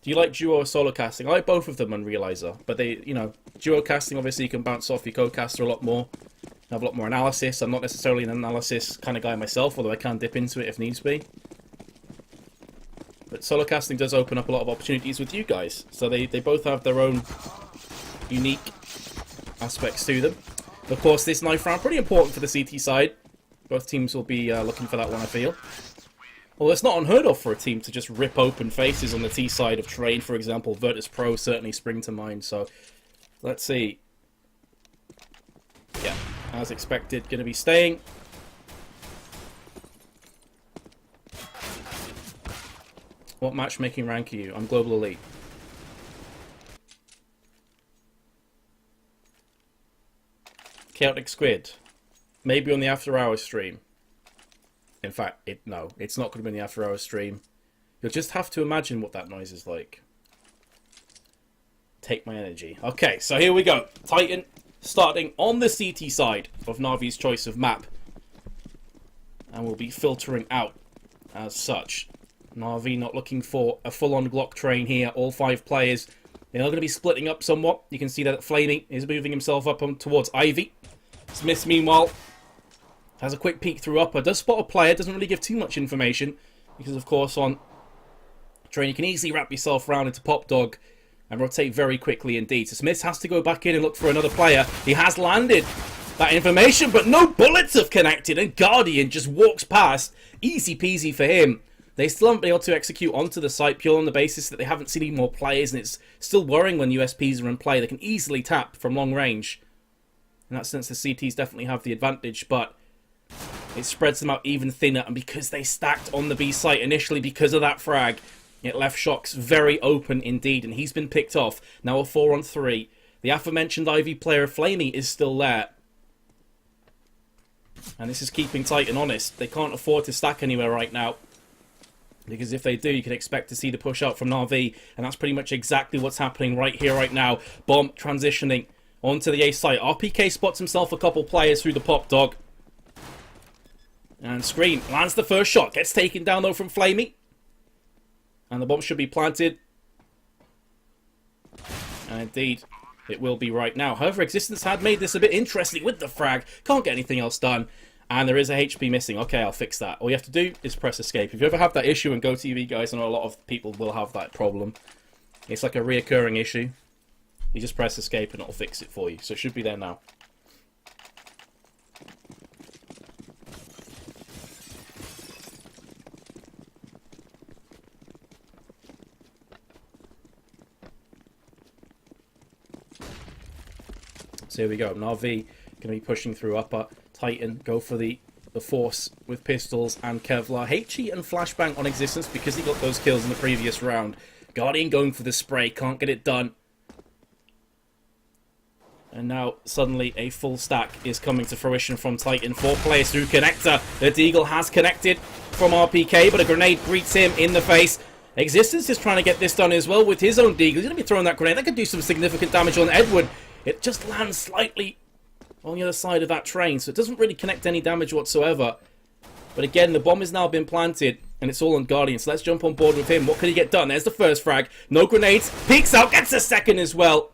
Do you like duo or solo casting? I like both of them on Realizer, but they, you know, duo casting, obviously you can bounce off your co-caster a lot more, have a lot more analysis. I'm not necessarily an analysis kind of guy myself, although I can dip into it if needs be. But solo casting does open up a lot of opportunities with you guys, so they both have their own unique aspects to them. Of course, this knife round, pretty important for the CT side. Both teams will be looking for that one, I feel. Well, it's not unheard of for a team to just rip open faces on the T side of Train, for example. Virtus Pro certainly spring to mind, so let's see. Yeah, as expected, going to be staying. What matchmaking rank are you? I'm Global Elite. Chaotic Squid. Maybe on the After Hours stream. In fact, no, it's not going to be in the After Hours stream. You'll just have to imagine what that noise is like. Take my energy. Okay, so here we go. Titan starting on the CT side of NaVi's choice of map. And we'll be filtering out as such. NaVi not looking for a full-on Glock train here. All 5 players. They're going to be splitting up somewhat. You can see that flamie is moving himself up towards Ivy. SmithZz, meanwhile, has a quick peek through upper. Does spot a player. Doesn't really give too much information. Because, of course, on Train, you can easily wrap yourself around into Pop Dog and rotate very quickly indeed. So SmithZz has to go back in and look for another player. He has landed that information, but no bullets have connected. And Guardian just walks past. Easy peasy for him. They still haven't been able to execute onto the site purely on the basis that they haven't seen any more players, and it's still worrying when USPs are in play. They can easily tap from long range. In that sense, the CTs definitely have the advantage, but it spreads them out even thinner, and because they stacked on the B site initially because of that frag, it left shox very open indeed, and he's been picked off. Now a 4-on-3. The aforementioned Ivy player, flamie, is still there. And this is keeping Titan honest. They can't afford to stack anywhere right now. Because if they do, you can expect to see the push out from NaVi. And that's pretty much exactly what's happening right here, right now. Bomb transitioning onto the A site. RPK spots himself a couple players through the Pop Dog. And Scream lands the first shot. Gets taken down, though, from flamie. And the bomb should be planted. And indeed, it will be right now. However, Existence had made this a bit interesting with the frag. Can't get anything else done. And there is a HP missing. Okay, I'll fix that. All you have to do is press escape. If you ever have that issue in GoTV, guys, I know a lot of people will have that problem. It's like a reoccurring issue. You just press escape and it'll fix it for you. So it should be there now. So here we go. NaVi going to be pushing through upper. Titan go for the force with pistols and Kevlar. HE and Flashbang on Existence because he got those kills in the previous round. Guardian going for the spray. Can't get it done. And now suddenly a full stack is coming to fruition from Titan. 4 players through connector. The Deagle has connected from RPK, but a grenade greets him in the face. Existence is trying to get this done as well with his own Deagle. He's going to be throwing that grenade. That could do some significant damage on Edward. It just lands slightly on the other side of that train, so it doesn't really connect any damage whatsoever. But again, the bomb has now been planted, and it's all on Guardian, so let's jump on board with him. What can he get done? There's the first frag. No grenades. Peeks out, gets a second as well.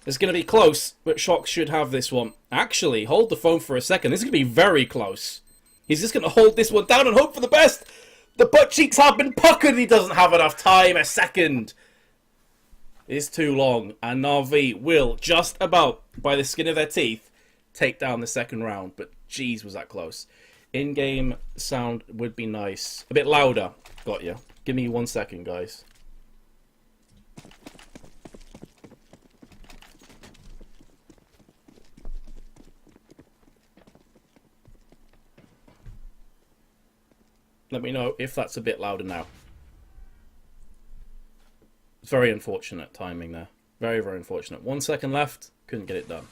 It's going to be close, but shox should have this one. Actually, hold the phone for a second. This is going to be very close. He's just going to hold this one down and hope for the best. The butt cheeks have been puckered. He doesn't have enough time. A second is too long, and NaVi will just about, by the skin of their teeth, take down the second round. But jeez, was that close. In-game sound would be nice. A bit louder. Got you. Give me 1 second, guys. Let me know if that's a bit louder now. It's very unfortunate timing there. Very, very unfortunate. 1 second left. Couldn't get it done.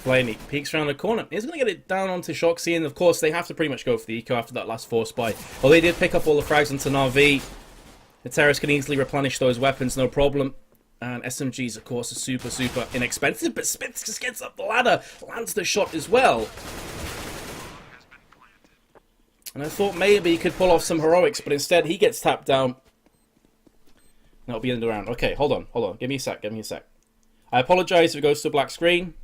flamie peeks around the corner. He's going to get it down onto shoxy, and of course they have to pretty much go for the eco after that last force buy. Well, they did pick up all the frags into NaVi. The terrorists can easily replenish those weapons, no problem. And SMGs, of course, are super, super inexpensive, but SmithZz just gets up the ladder, lands the shot as well. And I thought maybe he could pull off some heroics, but instead he gets tapped down. That'll be the end of the round. Okay, hold on. Give me a sec. I apologise if it goes to a black screen.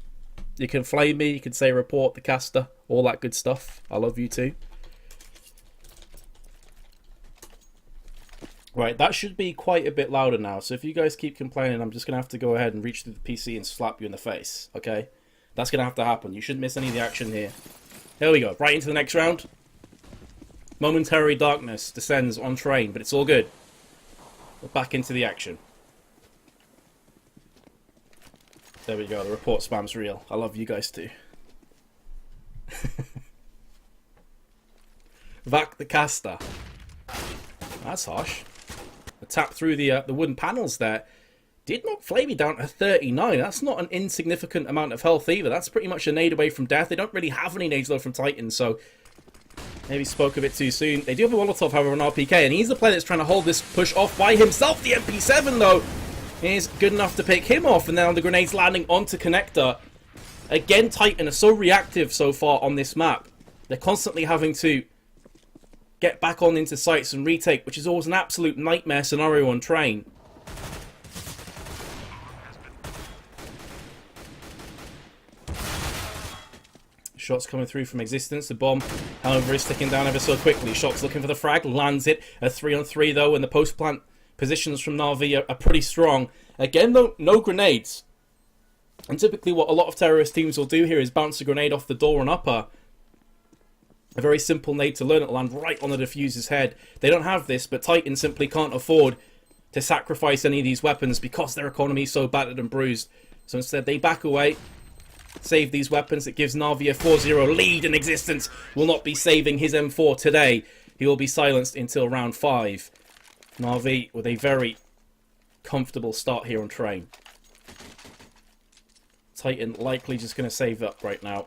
You can flame me, you can say report the caster, all that good stuff. I love you too. Right, that should be quite a bit louder now. So if you guys keep complaining, I'm just going to have to go ahead and reach through the PC and slap you in the face. Okay? That's going to have to happen. You shouldn't miss any of the action here. Here we go. Right into the next round. Momentary darkness descends on train, but it's all good. We're back into the action. There we go. The report spam's real. I love you guys too. Vac the caster. That's harsh. A tap through the wooden panels there. Did knock flamie down to 39. That's not an insignificant amount of health either. That's pretty much a nade away from death. They don't really have any nades though from Titan, so maybe spoke a bit too soon. They do have a Molotov, however, on RPK, and he's the player that's trying to hold this push off by himself. The MP7 though is good enough to pick him off, and now the grenades landing onto Connector. Again, Titan are so reactive so far on this map. They're constantly having to get back on into sites and retake, which is always an absolute nightmare scenario on train. Shots coming through from Existence. The bomb, however, is sticking down ever so quickly. Shox looking for the frag, lands it. A 3-on-3 though, and the post-plant positions from NaVi are pretty strong. Again though, no grenades. And typically what a lot of terrorist teams will do here is bounce a grenade off the door and upper. A very simple nade to learn. It'll land right on the diffuser's head. They don't have this, but Titan simply can't afford to sacrifice any of these weapons because their economy is so battered and bruised. So instead they back away, save these weapons. It gives NaVi a 4-0 lead, in Existence will not be saving his M4 today. He will be silenced until round 5. NaVi with a very comfortable start here on train. Titan likely just going to save up right now.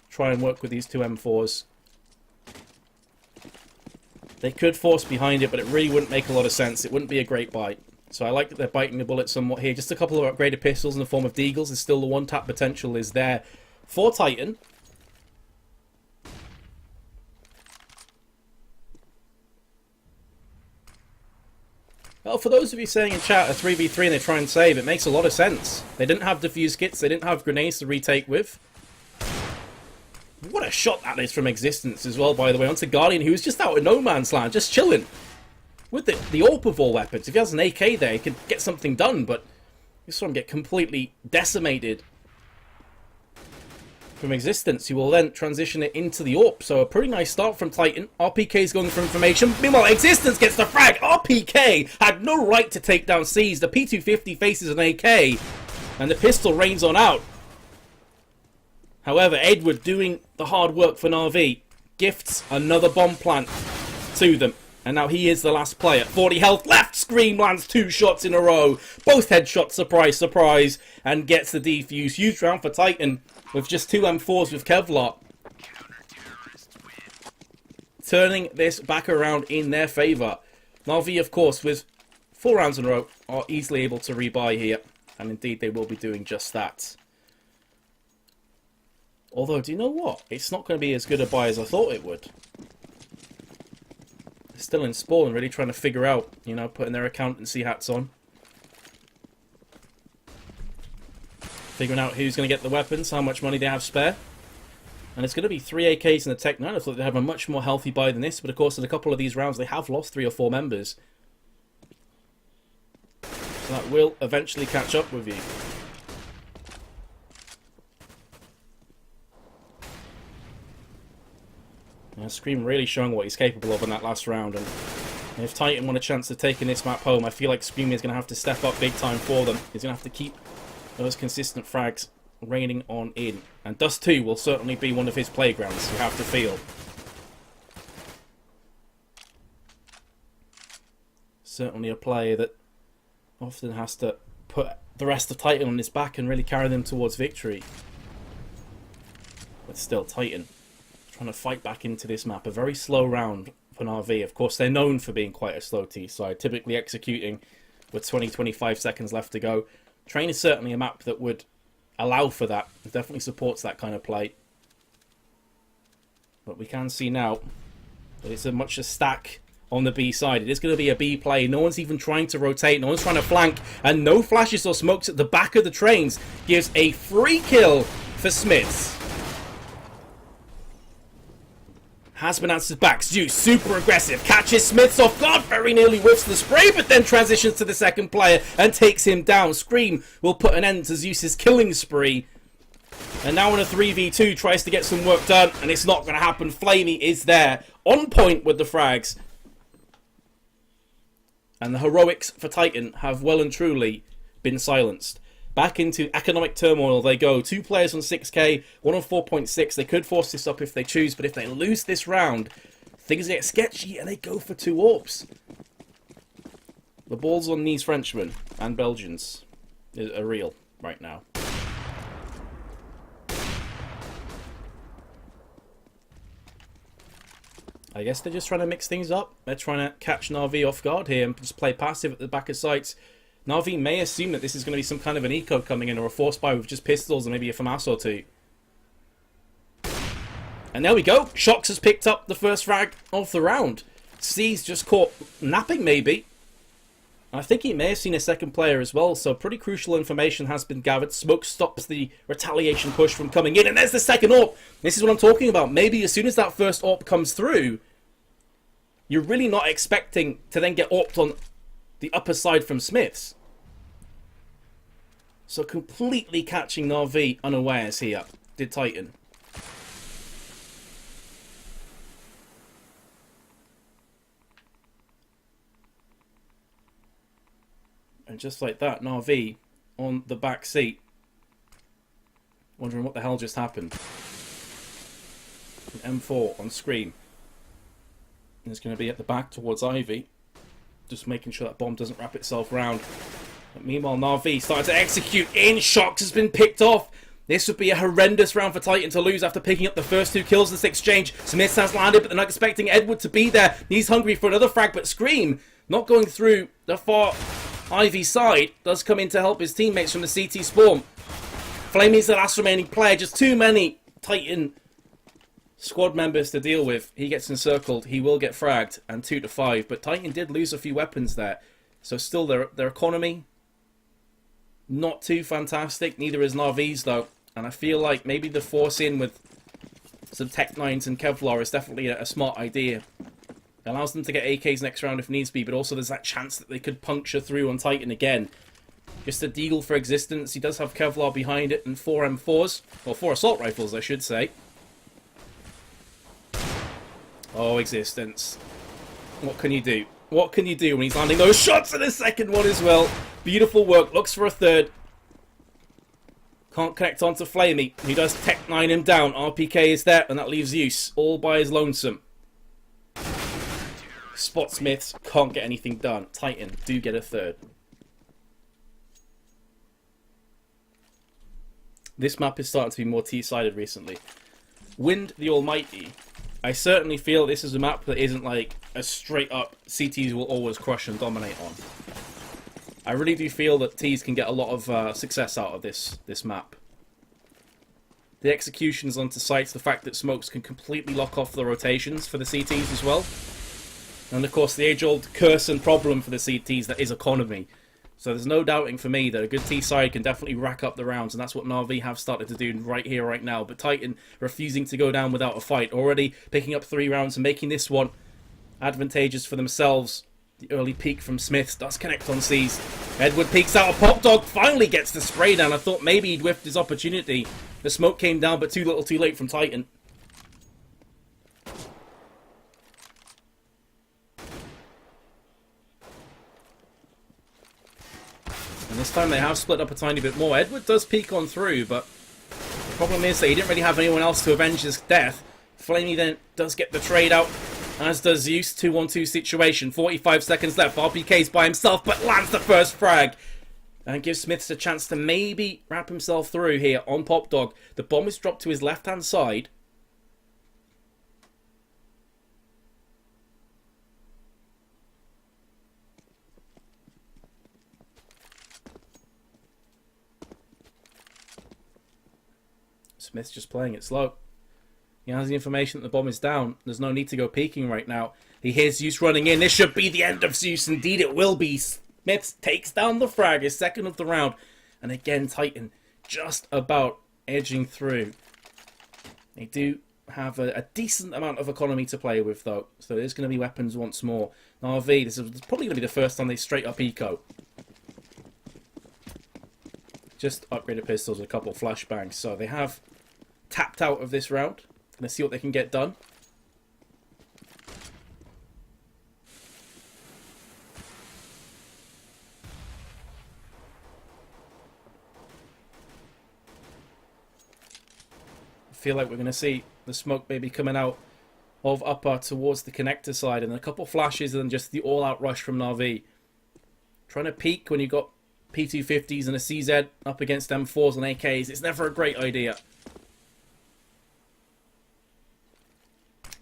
Try and work with these two M4s. They could force behind it, but it really wouldn't make a lot of sense. It wouldn't be a great bite. So I like that they're biting the bullet somewhat here. Just a couple of upgraded pistols in the form of Deagles. There's still the one-tap potential is there for Titan. Well, for those of you saying in chat a 3v3 and they try and save, it makes a lot of sense. They didn't have defuse kits, they didn't have grenades to retake with. What a shot that is from Existence as well, by the way, onto Guardian, who was just out in no man's land, just chilling. With the AWP of all weapons. If he has an AK there, he could get something done, but you saw him get completely decimated from Existence, who will then transition it into the AWP. So a pretty nice start from Titan. RPK is going for information. Meanwhile, Existence gets the frag. RPK had no right to take down SmithZz. The P250 faces an AK, and the pistol rains on out. However, Edward, doing the hard work for NaVi, gifts another bomb plant to them. And now he is the last player. 40 health left. Scream lands 2 shots in a row. Both headshots, surprise, surprise. And gets the defuse. Huge round for Titan with just 2 M4s with Kevlar. Turning this back around in their favour. NaVi, of course, with 4 rounds in a row, are easily able to rebuy here. And indeed, they will be doing just that. Although, do you know what? It's not going to be as good a buy as I thought it would. They're still in spawn, really trying to figure out, you know, putting their accountancy hats on. Figuring out who's going to get the weapons, how much money they have spare. And it's going to be 3 AKs in the Tech 9. I thought they'd have a much more healthy buy than this, but of course in a couple of these rounds they have lost 3 or 4 members. So that will eventually catch up with you. Scream really showing what he's capable of in that last round, and if Titan want a chance of taking this map home, I feel like Scream is going to have to step up big time for them. He's going to have to keep those consistent frags raining on in, and Dust 2 will certainly be one of his playgrounds, you have to feel. Certainly a player that often has to put the rest of Titan on his back and really carry them towards victory. But still, Titan trying to fight back into this map. A very slow round for NaVi. Of course, they're known for being quite a slow T side, typically executing with 25 seconds left to go. Train is certainly a map that would allow for that. It definitely supports that kind of play. But we can see now that it's much a stack on the B side. It is going to be a B play. No one's even trying to rotate. No one's trying to flank. And no flashes or smokes at the back of the trains gives a free kill for SmithZz. Has been answered back. Zeus, super aggressive. Catches SmithZz off guard. Very nearly whiffs the spray, but then transitions to the second player and takes him down. Scream will put an end to Zeus's killing spree. And now in a 3v2, tries to get some work done, and it's not going to happen. flamie is there, on point with the frags. And the heroics for Titan have well and truly been silenced. Back into economic turmoil they go. 2 players on 6k, 1 on 4.6. They could force this up if they choose, but if they lose this round, things get sketchy and they go for 2 AWPs. The balls on these Frenchmen and Belgians are real right now. I guess they're just trying to mix things up. They're trying to catch NaVi off guard here and just play passive at the back of sites. NaVi may assume that this is going to be some kind of an eco coming in, or a force buy with just pistols and maybe a FAMAS or 2. And there we go. shox has picked up the first frag of the round. SmithZz just caught napping maybe. I think he may have seen a second player as well, so pretty crucial information has been gathered. Smoke stops the retaliation push from coming in, and there's the second AWP. This is what I'm talking about. Maybe as soon as that first AWP comes through, you're really not expecting to then get AWP'd on the upper side from SmithZz. So completely catching NaVi unawares here, did Titan. And just like that, NaVi on the back seat, wondering what the hell just happened. An M4 on screen. And it's going to be at the back towards Ivy, just making sure that bomb doesn't wrap itself round. But meanwhile, NaVi started to execute in. shox has been picked off. This would be a horrendous round for Titan to lose after picking up the first 2 kills in this exchange. SmithZz has landed, but they're not expecting Edward to be there. He's hungry for another frag, but Scream, not going through the far Ivy side, does come in to help his teammates from the CT spawn. flamie's the last remaining player. Just too many Titan squad members to deal with. He gets encircled. He will get fragged, and 2 to 5. But Titan did lose a few weapons there. So still their economy, not too fantastic. Neither is NaVi's though. And I feel like maybe the force in with some Tech 9s and Kevlar is definitely a smart idea. It allows them to get AKs next round if needs be, but also there's that chance that they could puncture through on Titan again. Just a deagle for existence. He does have Kevlar behind it and 4 M4s. Or 4 assault rifles, I should say. Oh, existence. What can you do? What can you do when he's landing those shots in a second one as well? Beautiful work. Looks for a third. Can't connect onto flamie. He does Tech 9 him down. RPK is there, and that leaves Zeus all by his lonesome. Spot SmithZz, can't get anything done. Titan do get a third. This map is starting to be more T-sided recently. Wind the Almighty. I certainly feel this is a map that isn't like a straight up CTs will always crush and dominate on. I really do feel that Ts can get a lot of success out of this map. The executions onto sites, the fact that smokes can completely lock off the rotations for the CTs as well. And of course the age-old curse and problem for the CTs, that is economy. So there's no doubting for me that a good T side can definitely rack up the rounds, and that's what NaVi have started to do right here, right now. But Titan refusing to go down without a fight, already picking up 3 rounds and making this one advantageous for themselves. The early peek from SmithZz does connect on SmithZz. Edward peeks out. Pop Dog finally gets the spray down. I thought maybe he'd whiffed his opportunity. The smoke came down, but too little too late from Titan. And this time they have split up a tiny bit more. Edward does peek on through, but the problem is that he didn't really have anyone else to avenge his death. flamie then does get the trade out, as does Zeus. 2-on-2 situation. 45 seconds left. RPK's by himself, but lands the first frag. And gives SmithZz a chance to maybe wrap himself through here on Pop Dog. The bomb is dropped to his left-hand side. SmithZz just playing it slow. He has the information that the bomb is down. There's no need to go peeking right now. He hears Zeus running in. This should be the end of Zeus. Indeed, it will be. SmithZz takes down the frag, his second of the round. And again, Titan just about edging through. They do have a decent amount of economy to play with, though. So there's going to be weapons once more. NaVi, this is probably going to be the first time they straight up eco. Just upgraded pistols and a couple of flashbangs. So they have tapped out of this round. Going to see what they can get done. I feel like we're going to see the smoke maybe coming out of upper towards the connector side, and a couple flashes and then just the all-out rush from NaVi. Trying to peek when you've got P250s and a CZ up against M4s and AKs, it's never a great idea.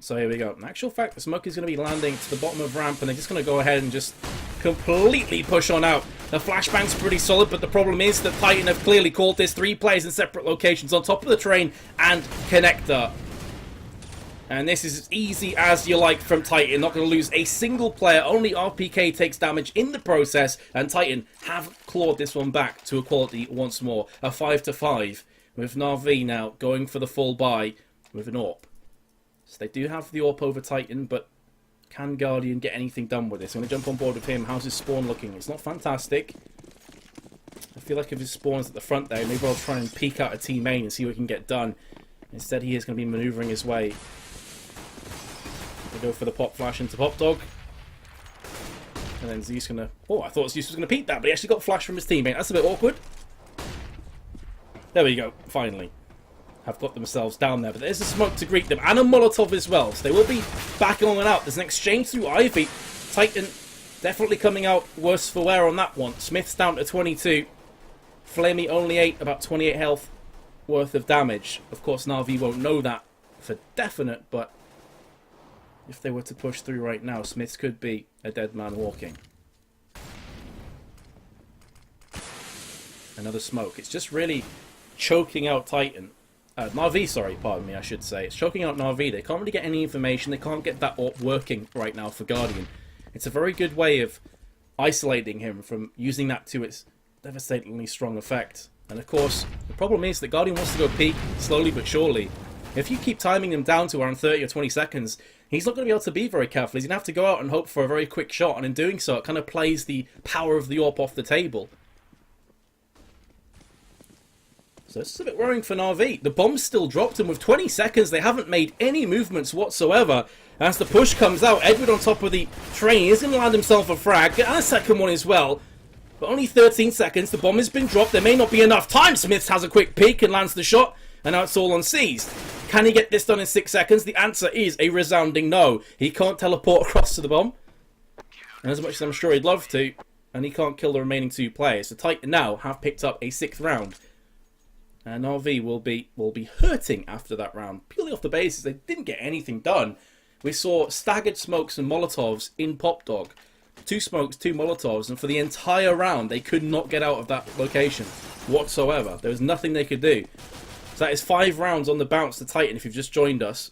So here we go. In actual fact, the smoke is going to be landing to the bottom of ramp, and they're just going to go ahead and just completely push on out. The flashbang's pretty solid, but the problem is that Titan have clearly called this 3 players in separate locations on top of the train and connector. And this is as easy as you like from Titan. Not going to lose a single player. Only RPK takes damage in the process. And Titan have clawed this one back to equality once more. A 5-5 with NaVi now going for the full buy with an AWP. So they do have the AWP over Titan, but can Guardian get anything done with this? I'm going to jump on board with him. How's his spawn looking? It's not fantastic. I feel like if his spawn's at the front there, maybe I'll try and peek out a team main and see what he can get done. Instead, he is going to be maneuvering his way. They go for the pop flash into Pop Dog. And then Zeus going to... Oh, I thought Zeus was going to peek that, but he actually got flash from his teammate. That's a bit awkward. There we go, finally. Have got themselves down there, but there's a smoke to greet them, and a Molotov as well, so they will be back on and out. There's an exchange through Ivy. Titan definitely coming out worse for wear on that one. SmithZz down to 22. flamie only 8, about 28 health worth of damage. Of course, NaVi won't know that for definite, but if they were to push through right now, SmithZz could be a dead man walking. Another smoke. It's just really choking out Titan. NaVi, sorry, pardon me, I should say. It's choking out NaVi. They can't really get any information. They can't get that AWP working right now for Guardian. It's a very good way of isolating him from using that to its devastatingly strong effect. And of course, the problem is that Guardian wants to go peak slowly but surely. If you keep timing him down to around 30 or 20 seconds, he's not going to be able to be very careful. He's going to have to go out and hope for a very quick shot. And in doing so, it kind of plays the power of the AWP off the table. So this is a bit worrying for NaVi. The bomb's still dropped, and with 20 seconds, they haven't made any movements whatsoever. As the push comes out, Edward on top of the train is going to land himself a frag, and a second one as well. But only 13 seconds, the bomb has been dropped. There may not be enough time. SmithZz has a quick peek and lands the shot, and now it's all on SmithZz. Can he get this done in 6 seconds? The answer is a resounding no. He can't teleport across to the bomb, and as much as I'm sure he'd love to, and he can't kill the remaining 2 players. So Titan now have picked up a 6th round. And NaVi will be hurting after that round, purely off the basis they didn't get anything done. We saw staggered smokes and Molotovs in Pop Dog. 2 smokes, 2 Molotovs, and for the entire round, they could not get out of that location whatsoever. There was nothing they could do. So that is 5 rounds on the bounce to Titan if you've just joined us.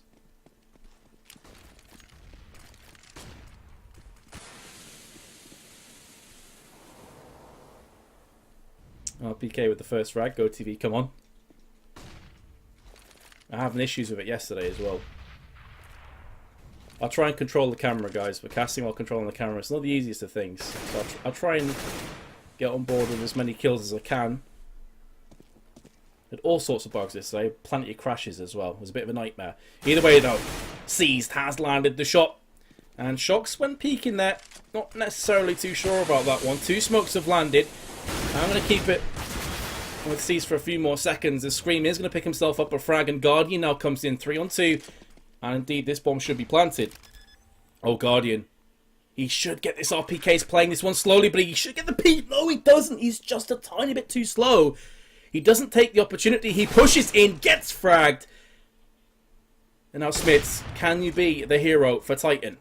RPK with the first frag. Go TV, come on. I having issues with it yesterday as well. I'll try and control the camera, guys, but casting while controlling the camera is not the easiest of things. So I'll try and get on board with as many kills as I can. Had all sorts of bugs yesterday, plenty of crashes as well. It was a bit of a nightmare. Either way, though, SmithZz has landed the shot. And shox, when peeking there, not necessarily too sure about that one. 2 smokes have landed. I'm going to keep it with SmithZz for a few more seconds. The Scream is going to pick himself up a frag, and Guardian now comes in 3 on 2. And indeed, this bomb should be planted. Oh, Guardian. He should get this RPK. He's playing this one slowly, but he should get the peek. No, he doesn't. He's just a tiny bit too slow. He doesn't take the opportunity. He pushes in, gets fragged. And now SmithZz, can you be the hero for Titan?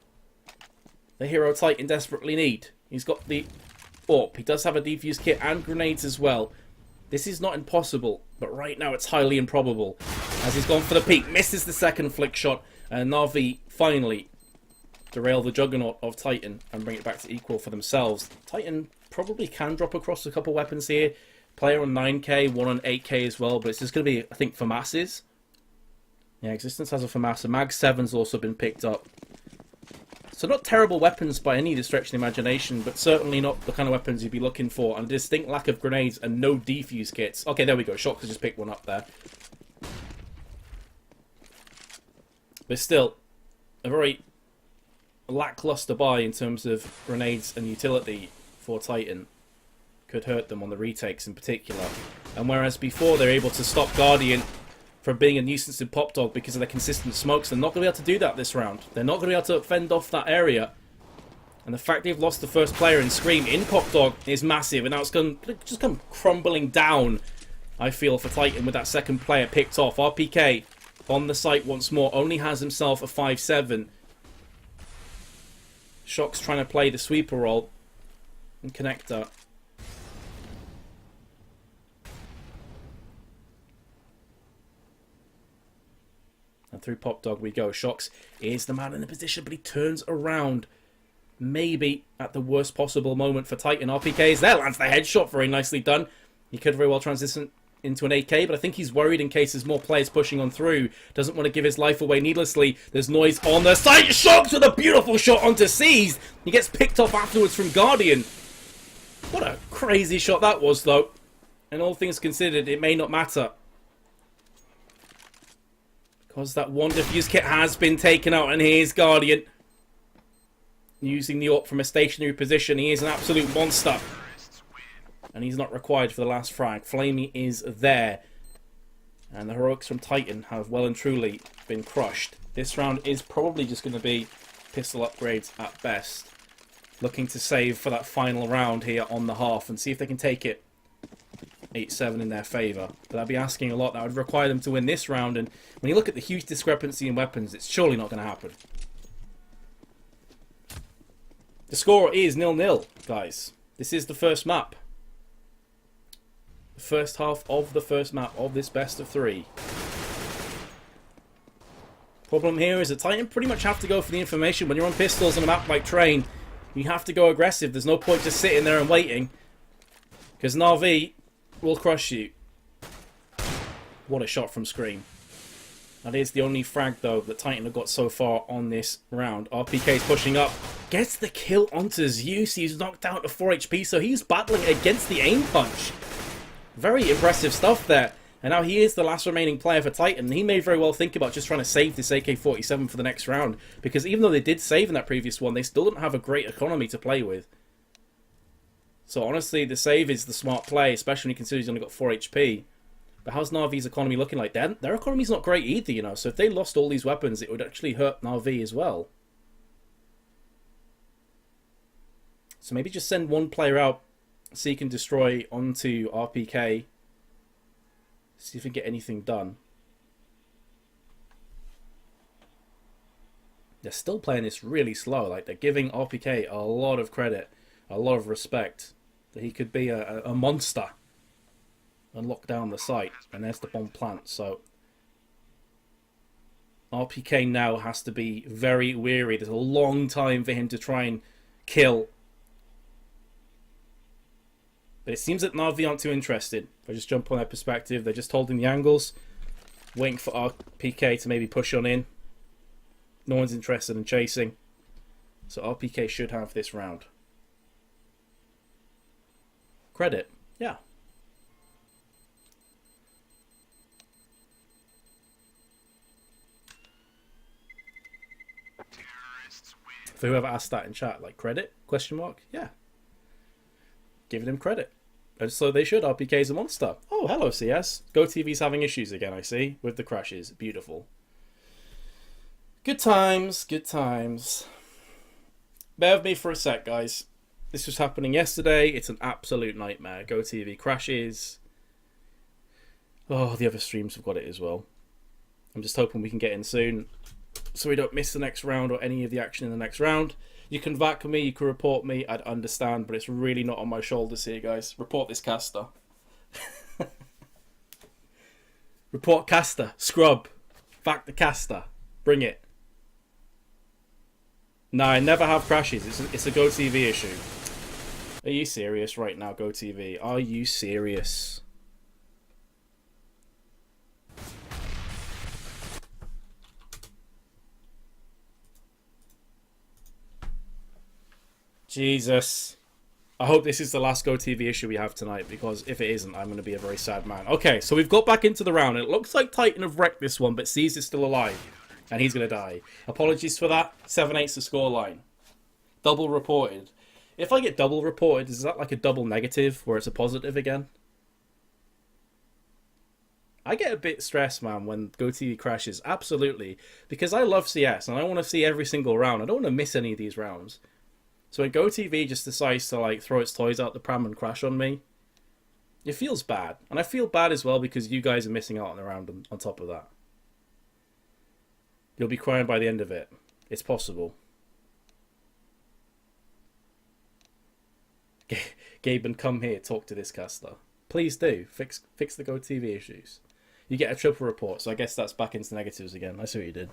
The hero Titan desperately need. He's got the AWP. He does have a defuse kit and grenades as well. This is not impossible, but right now it's highly improbable. as he's gone for the peek. Misses the second flick shot. And NaVi finally derail the juggernaut of Titan and bring it back to equal for themselves. Titan probably can drop across a couple weapons here. Player on 9k, one on 8k as well. But it's just going to be, I think, FAMAS's. Yeah, Existence has a FAMAS. Mag 7's also been picked up. So not terrible weapons by any stretch of the imagination, but certainly not the kind of weapons you'd be looking for. And a distinct lack of grenades and no defuse kits. Okay, there we go. shox has just picked one up there. But still, a very lackluster buy in terms of grenades and utility for Titan. Could hurt them on the retakes in particular. And whereas before they're able to stop Guardian from being a nuisance in Pop Dog because of their consistent smokes, they're not going to be able to do that this round. They're not going to be able to fend off that area. And the fact they've lost the first player in Scream in Pop Dog is massive. And now it's just come crumbling down, I feel, for Titan with that second player picked off. RPK on the site once more. Only has himself a 5-7. shox trying to play the sweeper role and connector. And through Pop Dog we go. shox is the man in the position, but he turns around. Maybe at the worst possible moment for Titan. RPK is there. Lands the headshot. Very nicely done. He could very well transition into an AK, but I think he's worried in case there's more players pushing on through. Doesn't want to give his life away needlessly. There's noise on the site. shox with a beautiful shot onto SmithZz. He gets picked off afterwards from Guardian. What a crazy shot that was, though. And all things considered, it may not matter. Because that one defuse kit has been taken out, and here's Guardian. Using the AWP from a stationary position. He is an absolute monster. And he's not required for the last frag. flamie is there. And the heroics from Titan have well and truly been crushed. This round is probably just going to be pistol upgrades at best. Looking to save for that final round here on the half and see if they can take it 8-7 in their favour. But I'd be asking a lot. That would require them to win this round. And when you look at the huge discrepancy in weapons, it's surely not going to happen. The score is 0-0, guys. This is the first map. The first half of the first map of this best of 3. Problem here is that Titan pretty much have to go for the information. When you're on pistols on a map like Train, you have to go aggressive. There's no point just sitting there and waiting. Because NaVi will crush you. What a shot from Scream. That is the only frag, though, that Titan have got so far on this round. RPK is pushing up. Gets the kill onto Zeus. He's knocked down to 4 HP, so he's battling against the aim punch. Very impressive stuff there. And now he is the last remaining player for Titan. He may very well think about just trying to save this AK-47 for the next round. Because even though they did save in that previous one, they still don't have a great economy to play with. So honestly, the save is the smart play, especially when you consider he's only got 4 HP. But how's Navi's economy looking like? Their economy's not great either, you know. So if they lost all these weapons, it would actually hurt NaVi as well. So maybe just send one player out, seek and destroy onto RPK. See if we can get anything done. They're still playing this really slow. Like, they're giving RPK a lot of credit, a lot of respect. That he could be a monster and lock down the site. And there's the bomb plant. So RPK now has to be very weary. There's a long time for him to try and kill. But it seems that NaVi aren't too interested. If I just jump on their perspective, they're just holding the angles, waiting for RPK to maybe push on in. No one's interested in chasing. So RPK should have this round. Credit. Yeah. For whoever asked that in chat, like, credit? Question mark? Yeah. Giving him credit. And so they should. RPK's a monster. Oh, hello, CS. GoTV's having issues again, I see, with the crashes. Beautiful. Good times, good times. Bear with me for a sec, guys. This was happening yesterday. It's an absolute nightmare. GoTV crashes. Oh, the other streams have got it as well. I'm just hoping we can get in soon so we don't miss the next round or any of the action in the next round. You can vac me, you can report me, I'd understand, but it's really not on my shoulders here, guys. Report this caster. Report caster. Scrub. Fact the caster. Bring it. No, I never have crashes. It's a GoTV issue. Are you serious right now, GoTV? Are you serious? Jesus. I hope this is the last GoTV issue we have tonight, because if it isn't, I'm going to be a very sad man. Okay, so we've got back into the round. It looks like Titan have wrecked this one, but SmithZz is still alive, and he's going to die. Apologies for that. 7-8's the scoreline. Double reported. If I get double reported, is that like a double negative, where it's a positive again? I get a bit stressed, man, when GoTV crashes. Absolutely. Because I love CS, and I want to see every single round. I don't want to miss any of these rounds. So when GoTV just decides to like throw its toys out the pram and crash on me, it feels bad. And I feel bad as well because you guys are missing out on the round on top of that. You'll be crying by the end of it. It's possible. Gaben, come here, talk to this caster. Please do. Fix the GoTV issues. You get a triple report, so I guess that's back into negatives again. I see what you did.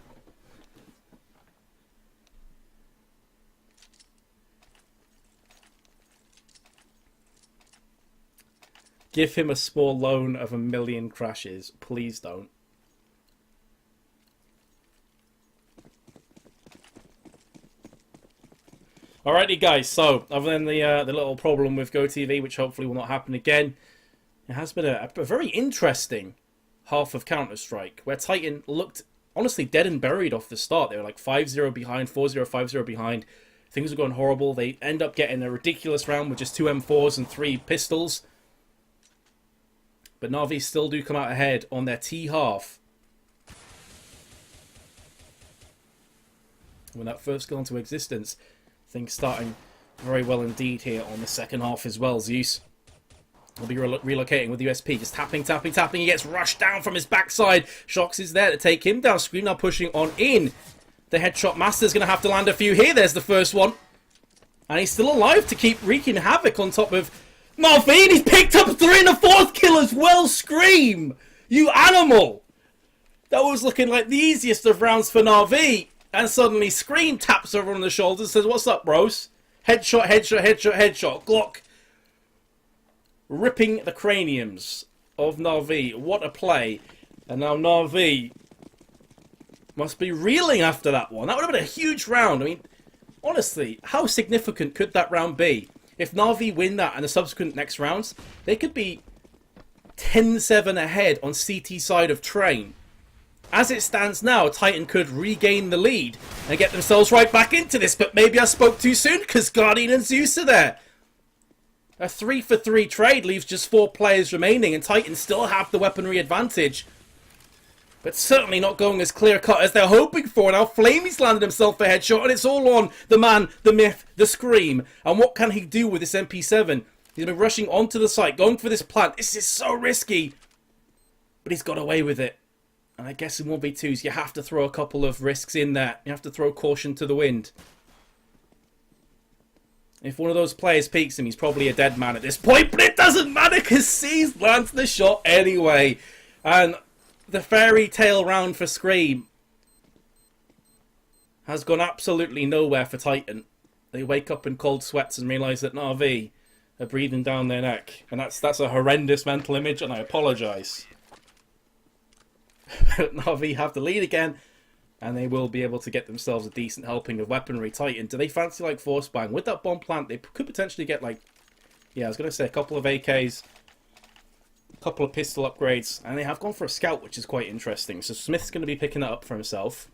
Give him a small loan of 1 million crashes. Please don't. Alrighty, guys. So, other than the little problem with GoTV, which hopefully will not happen again, it has been a very interesting half of Counter-Strike, where Titan looked honestly dead and buried off the start. They were like 5-0 behind, 4-0, 5-0 behind. Things were going horrible. They end up getting a ridiculous round with just 2 M4s and 3 pistols. But NaVi still do come out ahead on their T half. When that first got into existence, things starting very well indeed here on the second half as well. Zeus will be relocating with USP, just tapping. He gets rushed down from his backside. shox is there to take him down. Scream now pushing on in. The headshot master's going to have to land a few here. There's the first one. And he's still alive to keep wreaking havoc on top of NaVi. He's picked up 3 and a 4th kill as well. Scream, you animal. That was looking like the easiest of rounds for NaVi. And suddenly Scream taps over on the shoulders and says, what's up, bros? Headshot. Glock ripping the craniums of NaVi. What a play. And now NaVi must be reeling after that one. That would have been a huge round. I mean, honestly, how significant could that round be? If NaVi win that and the subsequent next rounds, they could be 10-7 ahead on CT side of train. As it stands now, Titan could regain the lead and get themselves right back into this, but maybe I spoke too soon because Guardian and Zeus are there. A 3-for-3 trade leaves just 4 players remaining, and Titan still have the weaponry advantage. But certainly not going as clear-cut as they're hoping for. Now flamie's landed himself a headshot, and it's all on the man, the myth, the Scream. And what can he do with this MP7? He's been rushing onto the site, going for this plant. This is so risky. But he's got away with it. And I guess in 1v2s, you have to throw a couple of risks in there. You have to throw caution to the wind. If one of those players peeks him, he's probably a dead man at this point. But it doesn't matter because SmithZz lands the shot anyway. And the fairy tale round for Scream has gone absolutely nowhere for Titan. They wake up in cold sweats and realise that NaVi are breathing down their neck. And that's a horrendous mental image, and I apologise. NaVi have the lead again, and they will be able to get themselves a decent helping of weaponry. Titan, do they fancy like force buying? With that bomb plant, they could potentially get like, yeah, I was going to say a couple of AKs, a couple of pistol upgrades, and they have gone for a scout, which is quite interesting. So SmithZz going to be picking that up for himself.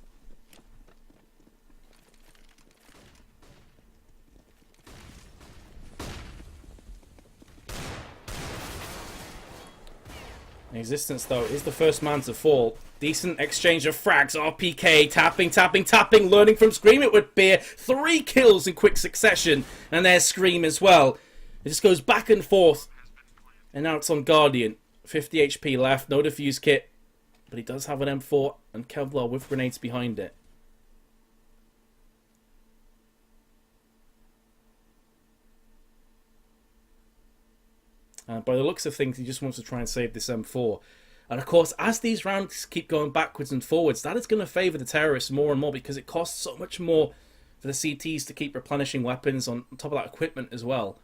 Existence, though, is the first man to fall. Decent exchange of frags. RPK, tapping. Learning from Scream, it would be 3 kills in quick succession. And there's Scream as well. It just goes back and forth. And now it's on Guardian. 50 HP left, no defuse kit. But he does have an M4 and Kevlar with grenades behind it. By the looks of things, he just wants to try and save this M4. And of course, as these rounds keep going backwards and forwards, that is going to favour the terrorists more and more because it costs so much more for the CTs to keep replenishing weapons on top of that equipment as well.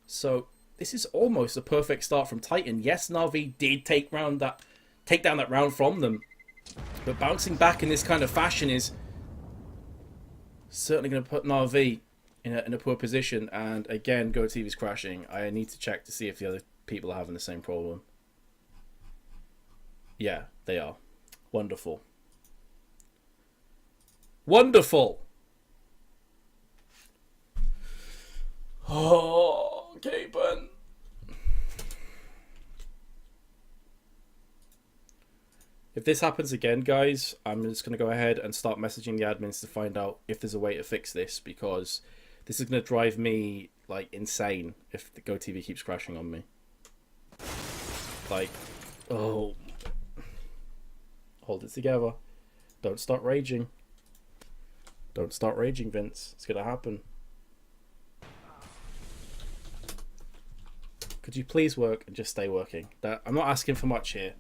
So this is almost a perfect start from Titan. Yes, NaVi did take down that round from them, but bouncing back in this kind of fashion is certainly going to put NaVi in a poor position. And again, GoTV's crashing. I need to check to see if the other people are having the same problem. Yeah, they are. Wonderful. Wonderful! Oh, okay, Ben. If this happens again, guys, I'm just going to go ahead and start messaging the admins to find out if there's a way to fix this, because this is going to drive me, like, insane if the GoTV keeps crashing on me. Like, oh. Hold it together. Don't start raging. Don't start raging, Vince. It's going to happen. Could you please work and just stay working? I'm not asking for much here,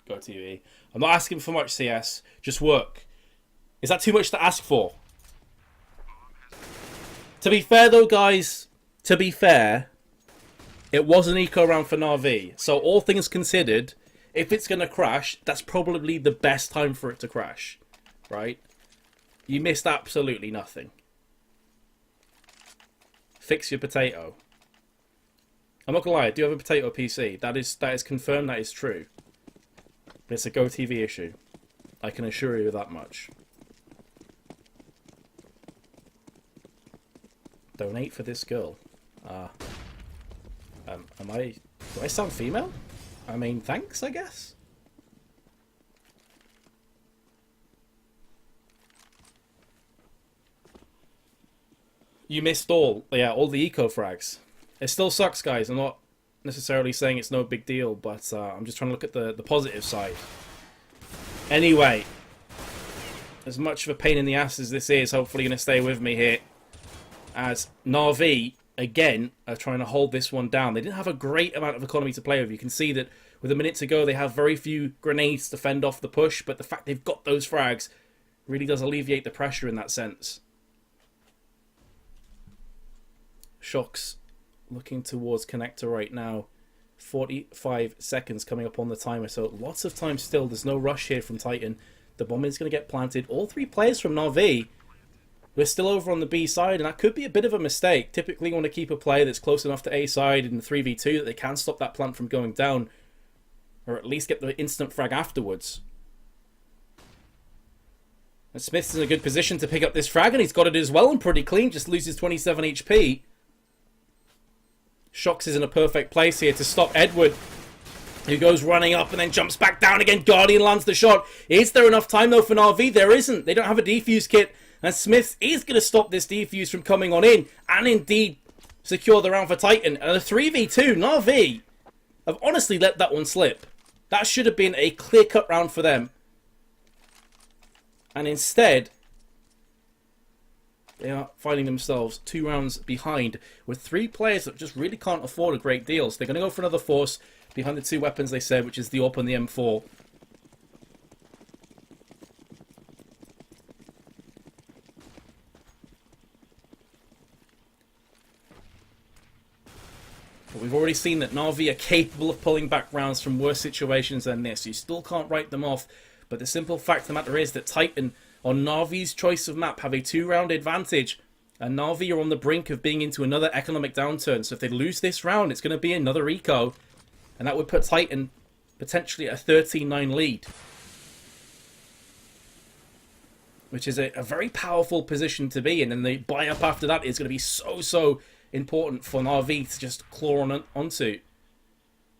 GoTV. I'm not asking for much, CS. Just work. Is that too much to ask for? To be fair, though, guys, to be fair, it was an eco round for NaVi. So all things considered, if it's going to crash, that's probably the best time for it to crash, right? You missed absolutely nothing. Fix your potato. I'm not going to lie, I do have a potato PC. That is confirmed, that is true. But it's a GoTV issue. I can assure you that much. Donate for this girl. Do I sound female? I mean, thanks, I guess. You missed all the eco frags. It still sucks, guys. I'm not necessarily saying it's no big deal, but I'm just trying to look at the positive side. Anyway, as much of a pain in the ass as this is, hopefully you're going to stay with me here. As NaVi, again, are trying to hold this one down. They didn't have a great amount of economy to play with. You can see that with a minute to go, they have very few grenades to fend off the push, but the fact they've got those frags really does alleviate the pressure in that sense. shox looking towards connector right now. 45 seconds coming up on the timer, so lots of time still. There's no rush here from Titan. The bomb is going to get planted. All three players from NaVi, we're still over on the B side, and that could be a bit of a mistake. Typically you want to keep a player that's close enough to A side in the 3v2 that they can stop that plant from going down, or at least get the instant frag afterwards. And SmithZz in a good position to pick up this frag, and he's got it as well, and pretty clean, just loses 27 HP. shox is in a perfect place here to stop Edward, who goes running up and then jumps back down again. Guardian lands the shot. Is there enough time though for NaVi? There isn't. They don't have a defuse kit, and SmithZz is going to stop this defuse from coming on in, and indeed secure the round for Titan. And a 3v2, NaVi have honestly let that one slip. That should have been a clear-cut round for them. And instead, they are finding themselves 2 rounds behind with 3 players that just really can't afford a great deal. So they're going to go for another force behind the 2 weapons they said, which is the AWP and the M4. But we've already seen that NaVi are capable of pulling back rounds from worse situations than this. You still can't write them off. But the simple fact of the matter is that Titan, on NaVi's choice of map, have a 2-round advantage. And NaVi are on the brink of being into another economic downturn. So if they lose this round, it's going to be another eco. And that would put Titan potentially at a 13-9 lead. Which is a very powerful position to be in. And the buy-up after that is going to be so important for NaVi to just claw onto.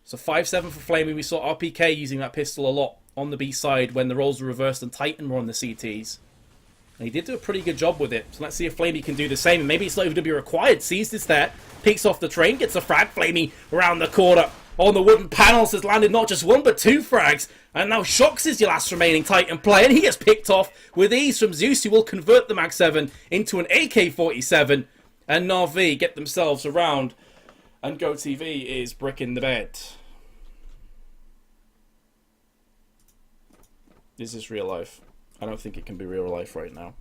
So 5-7 for flamie. We saw RPK using that pistol a lot on the B side when the roles were reversed and Titan were on the CTs. And he did do a pretty good job with it. So let's see if flamie can do the same. And maybe it's not even to be required. Sees this there. Peeks off the train. Gets a frag. flamie around the corner. On the wooden panels has landed not just 1 but 2 frags. And now shox is your last remaining Titan player. And he gets picked off with ease from Zeus, who will convert the Mag 7 into an AK-47. And NaVi get themselves around. And GoTV is bricking the bed. This is real life. I don't think it can be real life right now.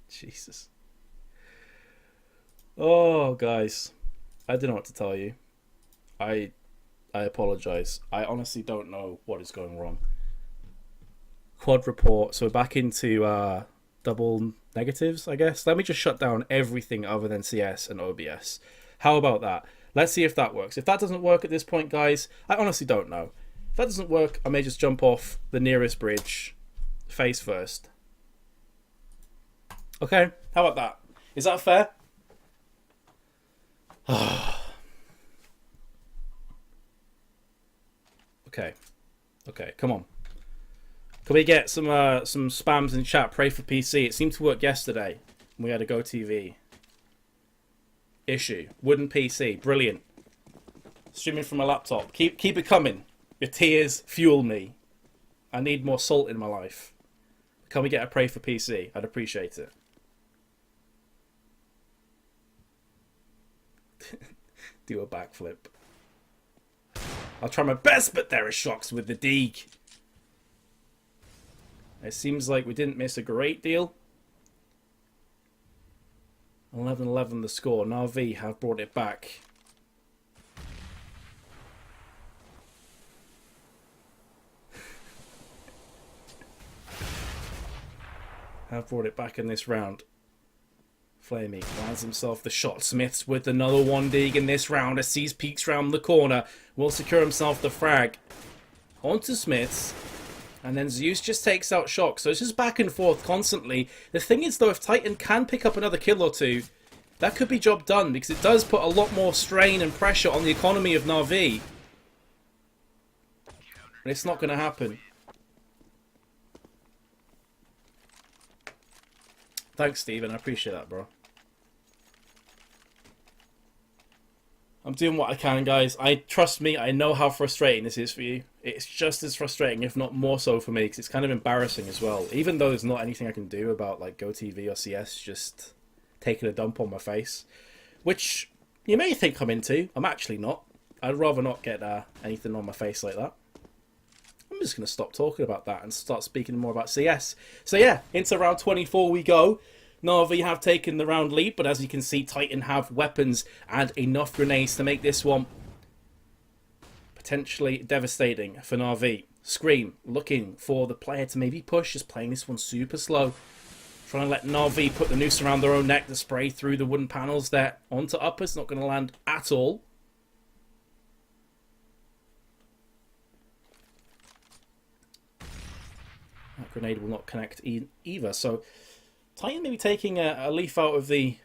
Jesus. Oh, guys. I don't know what to tell you. I apologize. I honestly don't know what is going wrong. Quad report. So we're back into double negatives, I guess. Let me just shut down everything other than CS and OBS. How about that? Let's see if that works. If that doesn't work at this point, guys, I honestly don't know. If that doesn't work, I may just jump off the nearest bridge face first. Okay, how about that? Is that fair? Okay, come on. Can we get some spams in chat? Pray for PC. It seemed to work yesterday. We had a Go TV issue. Wooden PC, brilliant. Streaming from a laptop. Keep it coming. Your tears fuel me. I need more salt in my life. Can we get a pray for PC? I'd appreciate it. Do a backflip. I'll try my best, but there is shox with the Deeg. It seems like we didn't miss a great deal. 11-11 the score. NaVi have brought it back. Have brought it back in this round. Flamie lands himself the shot. SmithZz with another 1 Deeg in this round as Seas peeks round the corner. Will secure himself the frag. Onto SmithZz. And then Zeus just takes out shox. So it's just back and forth constantly. The thing is, though, if Titan can pick up another kill or two, that could be job done. Because it does put a lot more strain and pressure on the economy of NaVi. And it's not going to happen. Thanks, Steven. I appreciate that, bro. I'm doing what I can, guys. Trust me, I know how frustrating this is for you. It's just as frustrating, if not more so for me, because it's kind of embarrassing as well. Even though there's not anything I can do about like Go TV or CS just taking a dump on my face. Which you may think I'm into. I'm actually not. I'd rather not get anything on my face like that. I'm just going to stop talking about that and start speaking more about CS. So yeah, into round 24 we go. NaVi have taken the round lead, but as you can see, Titan have weapons and enough grenades to make this one potentially devastating for NaVi. Scream looking for the player to maybe push, just playing this one super slow. Trying to let NaVi put the noose around their own neck to spray through the wooden panels there onto uppers. Not going to land at all. That grenade will not connect either. So Titan may be taking a leaf out of the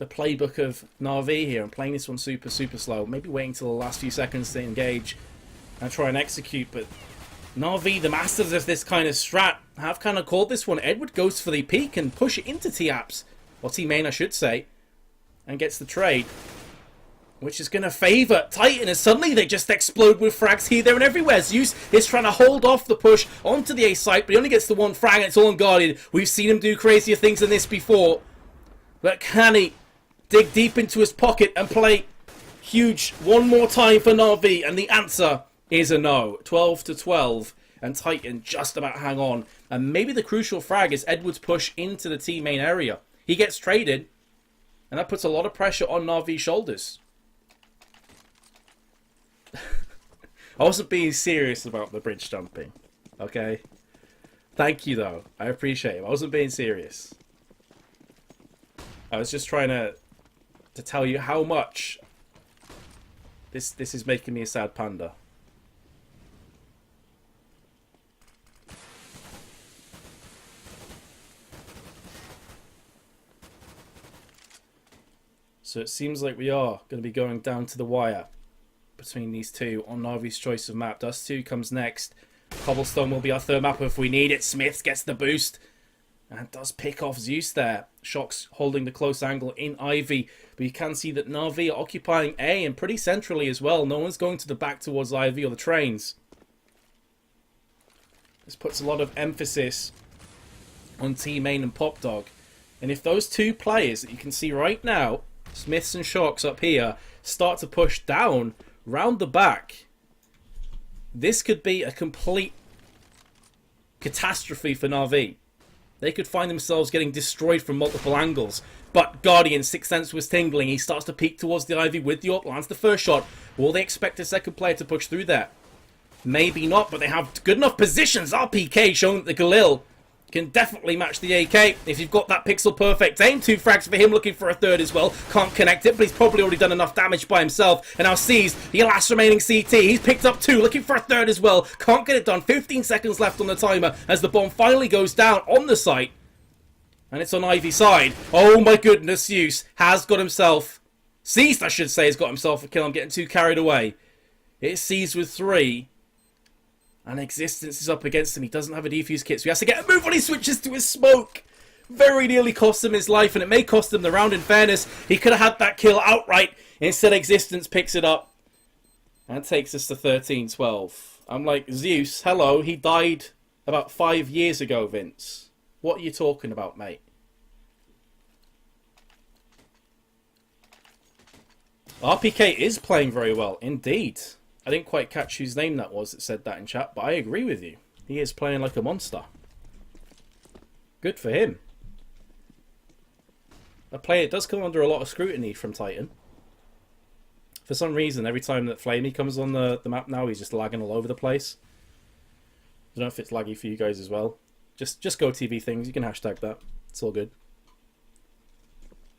playbook of NaVi here and playing this one super slow. Maybe waiting till the last few seconds to engage and try and execute. But NaVi, the masters of this kind of strat, have kind of called this one. Edward goes for the peek and push it into T-Apps, or T-Main I should say, and gets the trade, which is going to favour Titan as suddenly they just explode with frags here, there and everywhere. Zeus is trying to hold off the push onto the A site, but he only gets the one frag and it's all unguarded. We've seen him do crazier things than this before. But can he dig deep into his pocket and play huge one more time for NaVi? And the answer is a no. 12-12, and Titan just about hang on. And maybe the crucial frag is Edward's push into the T-Main area. He gets traded, and that puts a lot of pressure on NaVi's shoulders. I wasn't being serious about the bridge jumping, okay? Thank you, though. I appreciate it. I wasn't being serious. I was just trying to tell you how much this is making me a sad panda. So it seems like we are going to be going down to the wire between these two on NaVi's choice of map. Dust 2 comes next. Cobblestone will be our third map if we need it. SmithZz gets the boost and does pick off Zeus there. shox holding the close angle in Ivy, but you can see that NaVi are occupying A and pretty centrally as well. No one's going to the back towards Ivy or the trains. This puts a lot of emphasis on T-Main and Pop Dog. And if those two players that you can see right now, SmithZz and shox up here, start to push down round the back, this could be a complete catastrophe for NaVi. They could find themselves getting destroyed from multiple angles. But Guardian's sixth sense was tingling. He starts to peek towards the Ivy with the AWP, lands the first shot. Will they expect a second player to push through there? Maybe not, but they have good enough positions. RPK showing that the Galil can definitely match the AK if you've got that pixel perfect aim. 2 frags for him, looking for a third as well. Can't connect it, but he's probably already done enough damage by himself. And now SmithZz, the last remaining CT. He's picked up 2, looking for a third as well. Can't get it done. 15 seconds left on the timer as the bomb finally goes down on the site. And it's on Ivy side. Oh my goodness, Zeus has got himself... SmithZz, I should say, has got himself a kill. I'm getting too carried away. It's SmithZz with 3. And Existence is up against him. He doesn't have a defuse kit, so he has to get a move when he switches to his smoke. Very nearly cost him his life, and it may cost him the round. In fairness, he could have had that kill outright. Instead, Existence picks it up and takes us to 13-12. I'm like, Zeus, hello, he died about 5 years ago, Vince. What are you talking about, mate? RPK is playing very well, indeed. I didn't quite catch whose name that was that said that in chat, but I agree with you. He is playing like a monster. Good for him. A player does come under a lot of scrutiny from Titan. For some reason, every time that flamie comes on the map now, he's just lagging all over the place. I don't know if it's laggy for you guys as well. Just go TV things. You can hashtag that. It's all good.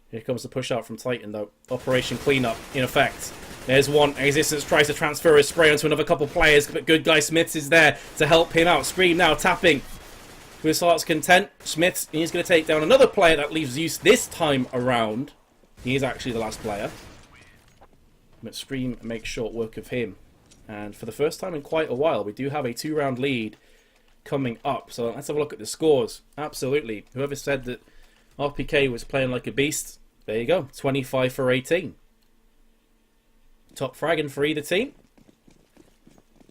Here comes the push out from Titan, though. Operation Cleanup, in effect. There's one. Existence tries to transfer his spray onto another couple players, but good guy SmithZz is there to help him out. Scream now tapping to his heart's content. SmithZz, he's going to take down another player. That leaves Zeus this time around. He is actually the last player. But Scream makes short work of him. And for the first time in quite a while, we do have a 2-round lead coming up. So let's have a look at the scores. Absolutely. Whoever said that RPK was playing like a beast, there you go. 25 for 18. Top fragging for either team.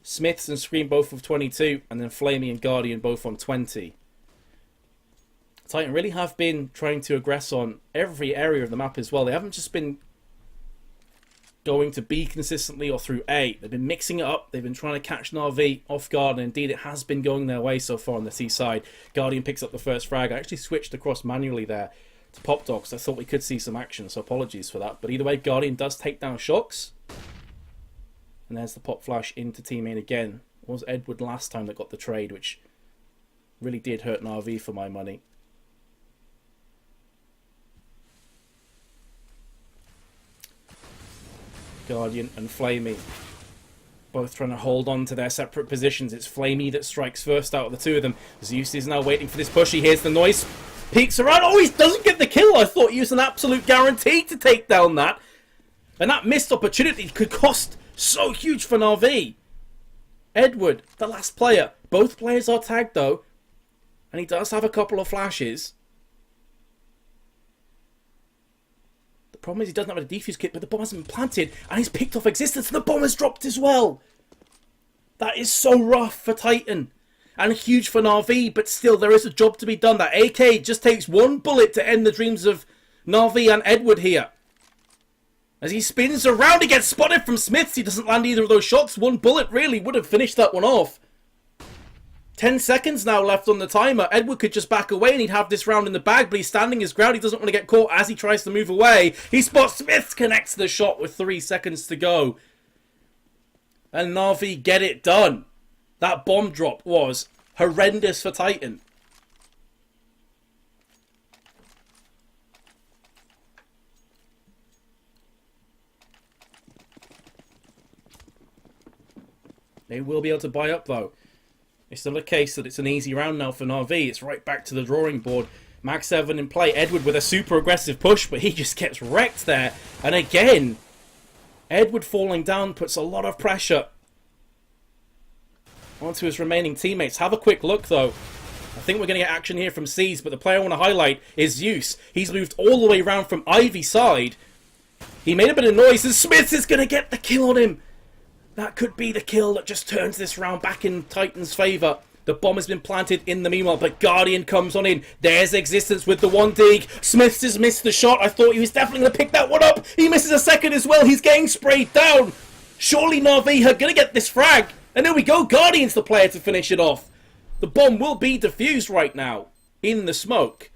SmithZz and Scream both with 22, and then flamie and Guardian both on 20. Titan really have been trying to aggress on every area of the map as well. They haven't just been going to B consistently or through A. They've been mixing it up. They've been trying to catch NaVi off guard, and indeed it has been going their way so far on the C side. Guardian picks up the first frag. I actually switched across manually there to Pop Dog, because I thought we could see some action, so apologies for that. But either way, Guardian does take down shox. And there's the pop flash into teammate again. It was Edward last time that got the trade, which really did hurt NaVi for my money. Guardian and flamie both trying to hold on to their separate positions. It's flamie that strikes first out of the two of them. Zeus is now waiting for this push. He hears the noise, peeks around. Oh, he doesn't get the kill. I thought he was an absolute guarantee to take down that. And that missed opportunity could cost so huge for NaVi. Edward, the last player. Both players are tagged though. And he does have a couple of flashes. The problem is he doesn't have a defuse kit, but the bomb hasn't been planted. And he's picked off Existence, and the bomb has dropped as well. That is so rough for Titan. And huge for NaVi, but still there is a job to be done. That AK just takes one bullet to end the dreams of NaVi and Edward here. As he spins around, he gets spotted from SmithZz. He doesn't land either of those shots. One bullet really would have finished that one off. 10 seconds now left on the timer. Edward could just back away and he'd have this round in the bag, but he's standing his ground. He doesn't want to get caught as he tries to move away. He spots SmithZz, connects the shot with 3 seconds to go. And NaVi get it done. That bomb drop was horrendous for Titan. They will be able to buy up though. It's still a case that it's an easy round now for NaVi. It's right back to the drawing board. Mag 7 in play. Edward with a super aggressive push, but he just gets wrecked there. And again, Edward falling down puts a lot of pressure onto his remaining teammates. Have a quick look though. I think we're going to get action here from SmithZz, but the player I want to highlight is Zeus. He's moved all the way around from Ivy's side. He made a bit of noise, and SmithZz is going to get the kill on him. That could be the kill that just turns this round back in Titan's favour. The bomb has been planted in the meanwhile, but Guardian comes on in. There's Existence with the one dig. SmithZz missed the shot. I thought he was definitely going to pick that one up. He misses a second as well. He's getting sprayed down. Surely NaVi are going to get this frag. And there we go. Guardian's the player to finish it off. The bomb will be defused right now in the smoke,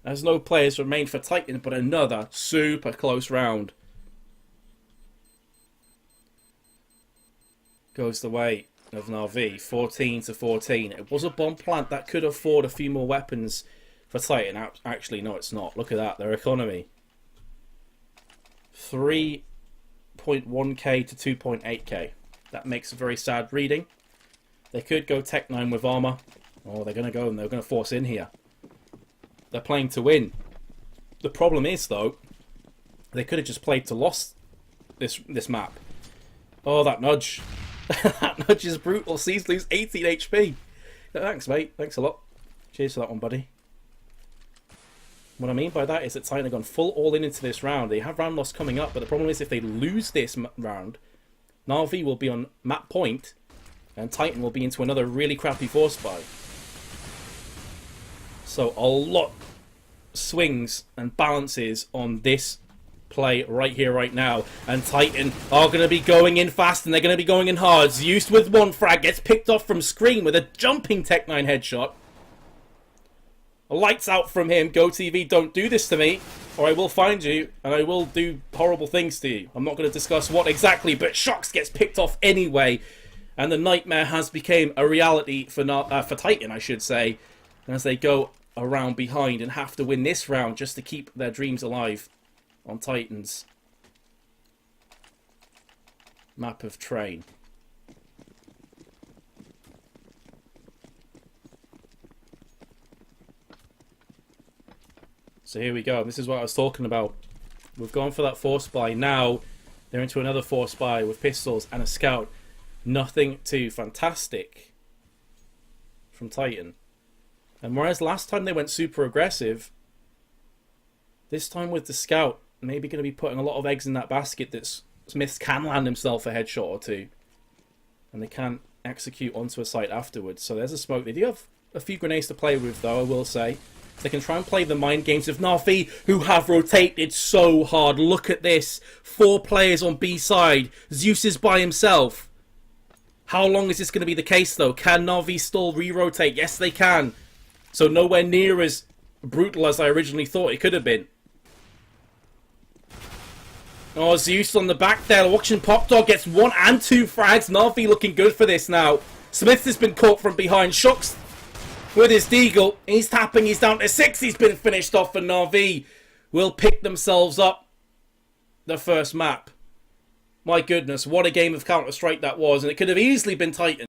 as no players remain for Titan, but another super close round goes the way of NaVi, 14-14. It was a bomb plant that could afford a few more weapons for Titan. Actually, no, it's not. Look at that, their economy. 3.1k to 2.8k. That makes a very sad reading. They could go Tech 9 with armor. Oh, they're going to go and they're going to force in here. They're playing to win. The problem is, though, they could have just played to lost this map. Oh, that nudge. That nudge is brutal. Sees lose 18 HP. Thanks, mate. Thanks a lot. Cheers for that one, buddy. What I mean by that is that Titan have gone full all-in into this round. They have round loss coming up, but the problem is if they lose this round, NaVi will be on map point, and Titan will be into another really crappy force buy. So a lot swings and balances on this play right here, right now. And Titan are going to be going in fast, and they're going to be going in hard. Zeus with one frag gets picked off from screen with a jumping Tech 9 headshot. Lights out from him. GoTV, don't do this to me, or I will find you, and I will do horrible things to you. I'm not going to discuss what exactly, but shox gets picked off anyway. And the nightmare has become a reality for Titan, I should say, as they go around behind and have to win this round just to keep their dreams alive on Titan's map of Train. So here we go. This is what I was talking about. We've gone for that force buy. Now they're into another force buy with pistols and a scout. Nothing too fantastic from Titan. And whereas last time they went super aggressive, this time with the scout, maybe going to be putting a lot of eggs in that basket that SmithZz can land himself a headshot or two. And they can execute onto a site afterwards. So there's a smoke. They do have a few grenades to play with, though, I will say. They can try and play the mind games of NaVi, who have rotated so hard. Look at this. 4 players on B side. Zeus is by himself. How long is this going to be the case, though? Can NaVi still re-rotate? Yes, they can. So nowhere near as brutal as I originally thought it could have been. Oh, Zeus on the back there. Watching Popdog gets 1 and 2 frags. NaVi looking good for this now. SmithZz has been caught from behind. shox with his deagle. He's tapping. He's down to 6. He's been finished off, and NaVi will pick themselves up the first map. My goodness, what a game of Counter-Strike that was. And it could have easily been Titan.